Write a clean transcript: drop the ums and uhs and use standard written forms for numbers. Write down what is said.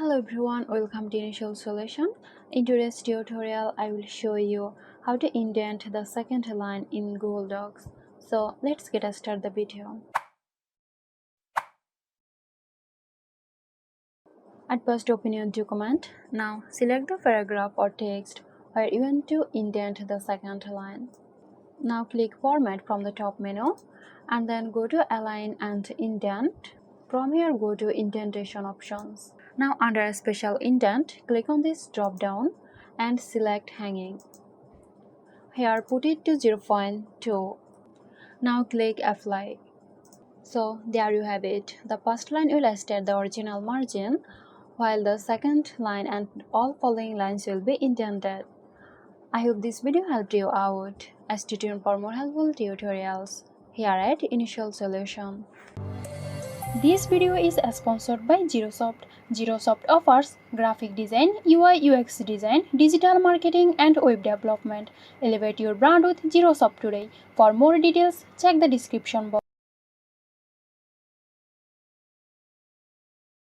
Hello everyone, welcome to Initial Solution. In today's tutorial, I will show you how to indent the second line in Google Docs. So let's get started the video. At first, open your document. Now select the paragraph or text where you want to indent the second line. Now click Format from the top menu and then go to Align and Indent. From here, go to Indentation options. Now under Special Indent, click on this drop down and select Hanging. Here put it to 0.2. Now click Apply. So there you have it. The first line will stay at the original margin, while the second line and all following lines will be indented. I hope this video helped you out. Stay tuned for more helpful tutorials here at Initial Solution. This video is sponsored by Girosoft. Girosoft offers graphic design, UI UX design, digital marketing and web development. Elevate your brand with Girosoft today. For more details, check the description box.